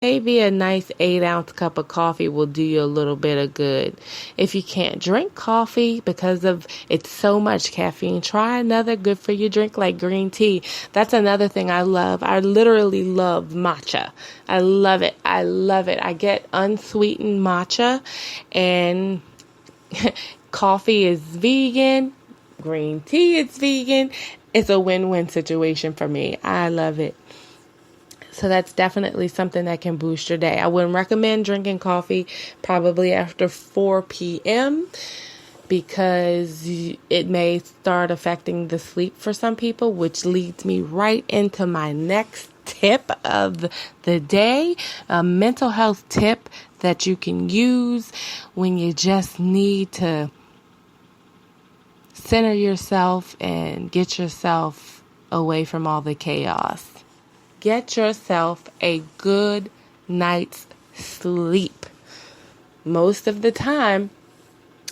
maybe a nice 8-ounce cup of coffee will do you a little bit of good. If you can't drink coffee because of it's so much caffeine, try another good for you drink like green tea. That's another thing I love. I literally love matcha. I love it. I love it. I get unsweetened matcha, and coffee is vegan. Green tea is vegan. It's a win-win situation for me. I love it. So that's definitely something that can boost your day. I wouldn't recommend drinking coffee probably after 4 p.m. because it may start affecting the sleep for some people, which leads me right into my next tip of the day, a mental health tip that you can use when you just need to center yourself and get yourself away from all the chaos. Get yourself a good night's sleep. Most of the time,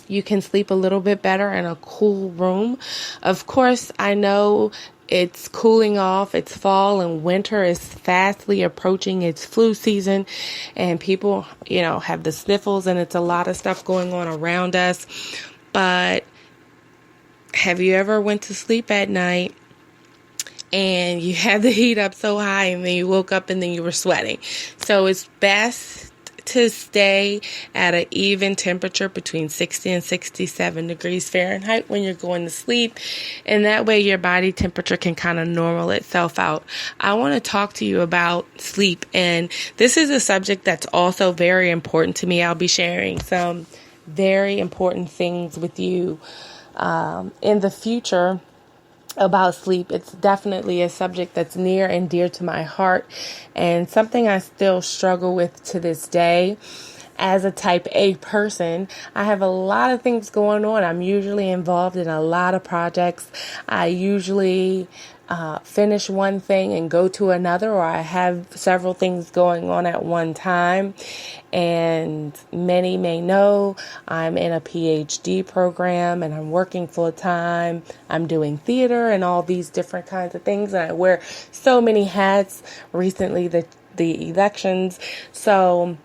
you can sleep a little bit better in a cool room. Of course, I know it's cooling off. It's fall and winter is fastly approaching its flu season, and people, have the sniffles, and it's a lot of stuff going on around us. But have you ever went to sleep at night and you had the heat up so high and then you woke up and then you were sweating? So it's best to stay at an even temperature between 60 and 67 degrees Fahrenheit when you're going to sleep. And that way your body temperature can kind of normal itself out. I want to talk to you about sleep. And this is a subject that's also very important to me. I'll be sharing some very important things with you in the future about sleep. It's definitely a subject that's near and dear to my heart, and something I still struggle with to this day. As a type A person, I have a lot of things going on. I'm usually involved in a lot of projects. I usually finish one thing and go to another, or I have several things going on at one time. And many may know I'm in a PhD program and I'm working full time. I'm doing theater and all these different kinds of things. And I wear so many hats recently, the elections. So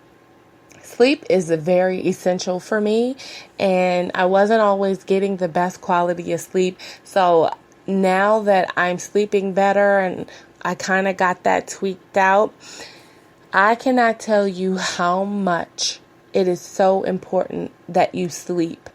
sleep is very essential for me, and I wasn't always getting the best quality of sleep. So now that I'm sleeping better and I kind of got that tweaked out, I cannot tell you how much it is so important that you sleep.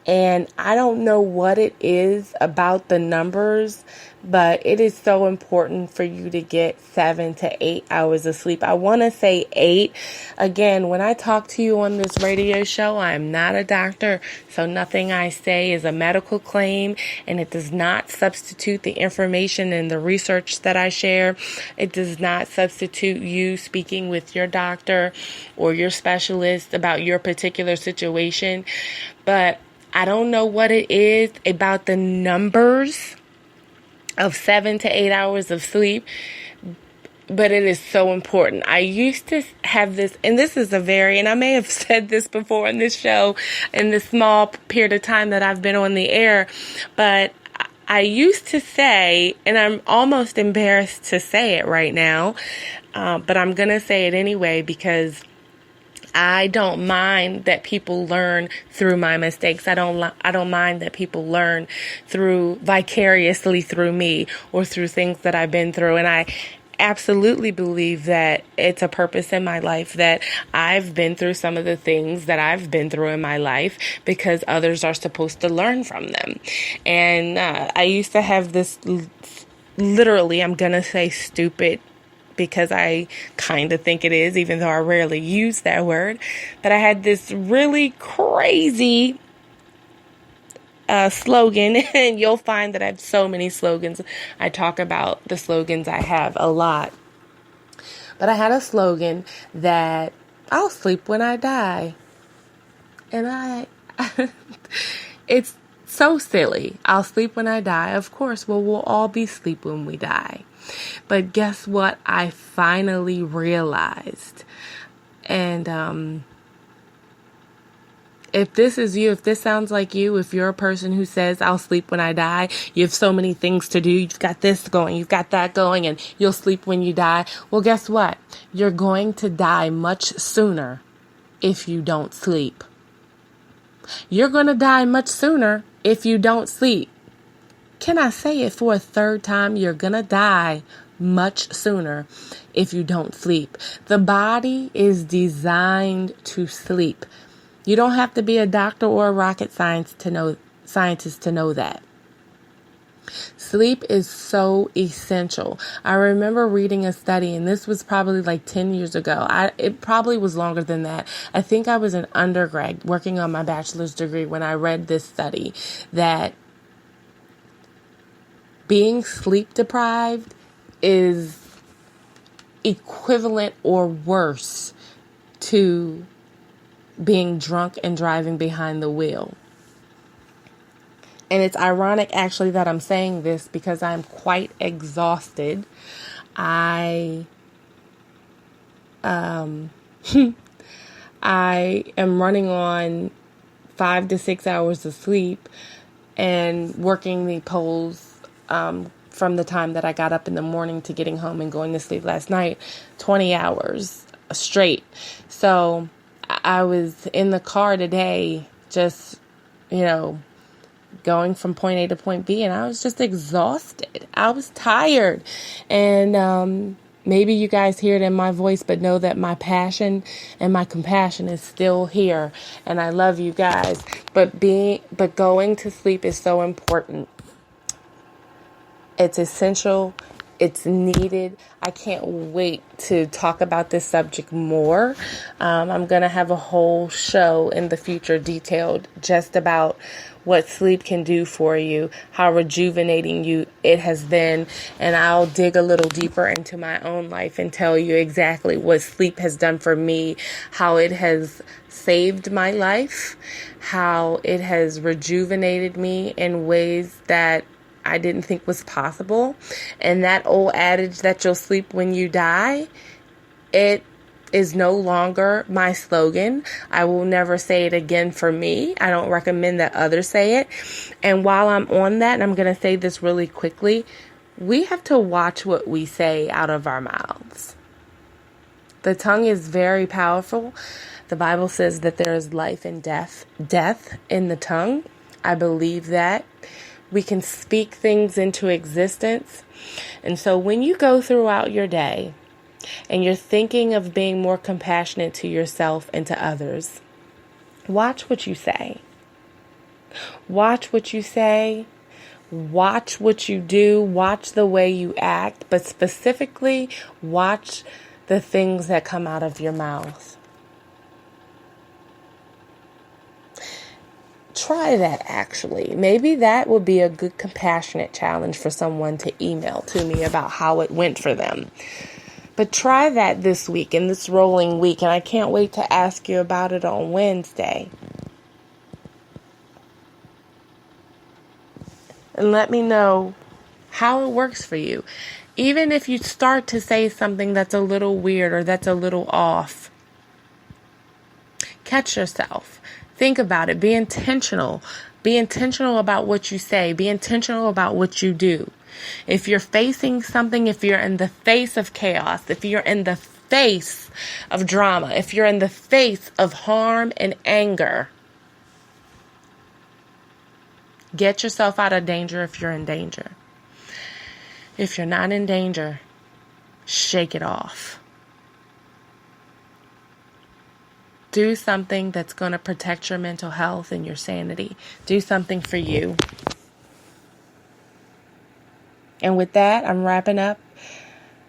And I don't know what it is about the numbers, but it is so important for you to get 7 to 8 hours of sleep. I want to say 8. Again, when I talk to you on this radio show, I'm not a doctor, so nothing I say is a medical claim, and it does not substitute the information and the research that I share. It does not substitute you speaking with your doctor or your specialist about your particular situation. But I don't know what it is about the numbers of 7 to 8 hours of sleep, but it is so important. I used to have this, and this is and I may have said this before on this show in the small period of time that I've been on the air, but I used to say, and I'm almost embarrassed to say it right now, but I'm going to say it anyway because I don't mind that people learn through my mistakes. I don't mind that people learn vicariously through me or through things that I've been through. And I absolutely believe that it's a purpose in my life that I've been through some of the things that I've been through in my life because others are supposed to learn from them. And I used to have this literally, I'm going to say stupid, because I kind of think it is, even though I rarely use that word. But I had this really crazy slogan, and you'll find that I have so many slogans. I talk about the slogans I have a lot. But I had a slogan that I'll sleep when I die. And it's so silly. I'll sleep when I die. Of course, we'll all be asleep when we die. But guess what? I finally realized. And If this is you, if this sounds like you, if you're a person who says, I'll sleep when I die, you have so many things to do, you've got this going, you've got that going, and you'll sleep when you die. Well, guess what? You're going to die much sooner if you don't sleep. You're going to die much sooner if you don't sleep. Can I say it for a third time? You're going to die much sooner if you don't sleep. The body is designed to sleep. You don't have to be a doctor or a rocket scientist to know that. Sleep is so essential. I remember reading a study, and this was probably like 10 years ago. It probably was longer than that. I think I was an undergrad working on my bachelor's degree when I read this study that being sleep deprived is equivalent or worse to being drunk and driving behind the wheel. And it's ironic actually that I'm saying this because I'm quite exhausted. I am running on 5 to 6 hours of sleep and working the polls from the time that I got up in the morning to getting home and going to sleep last night, 20 hours straight. So I was in the car today just, going from point A to point B, and I was just exhausted. I was tired. And maybe you guys hear it in my voice, but know that my passion and my compassion is still here. And I love you guys. But going to sleep is so important. It's essential. It's needed. I can't wait to talk about this subject more. I'm going to have a whole show in the future detailed just about what sleep can do for you, how rejuvenating it has been, and I'll dig a little deeper into my own life and tell you exactly what sleep has done for me, how it has saved my life, how it has rejuvenated me in ways that I didn't think was possible. And that old adage that you'll sleep when you die, it is no longer my slogan. I will never say it again for me. I don't recommend that others say it. And while I'm on that, and I'm going to say this really quickly, we have to watch what we say out of our mouths. The tongue is very powerful. The Bible says that there is life and death in the tongue. I believe that. We can speak things into existence. And so when you go throughout your day and you're thinking of being more compassionate to yourself and to others, watch what you say. Watch what you say. Watch what you do. Watch the way you act. But specifically, watch the things that come out of your mouth. Try that, actually. Maybe that would be a good compassionate challenge for someone to email to me about how it went for them. But try that this week, in this rolling week, and I can't wait to ask you about it on Wednesday. And let me know how it works for you. Even if you start to say something that's a little weird or that's a little off, catch yourself. Think about it. Be intentional. Be intentional about what you say. Be intentional about what you do. If you're facing something, if you're in the face of chaos, if you're in the face of drama, if you're in the face of harm and anger, get yourself out of danger if you're in danger. If you're not in danger, shake it off. Do something that's going to protect your mental health and your sanity. Do something for you. And with that, I'm wrapping up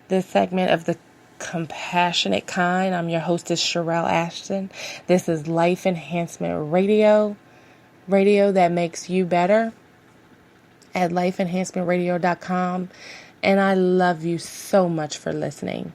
this segment of The Compassionate Kind. I'm your hostess, Sherelle Ashton. This is Life Enhancement Radio. Radio that makes you better at lifeenhancementradio.com. And I love you so much for listening.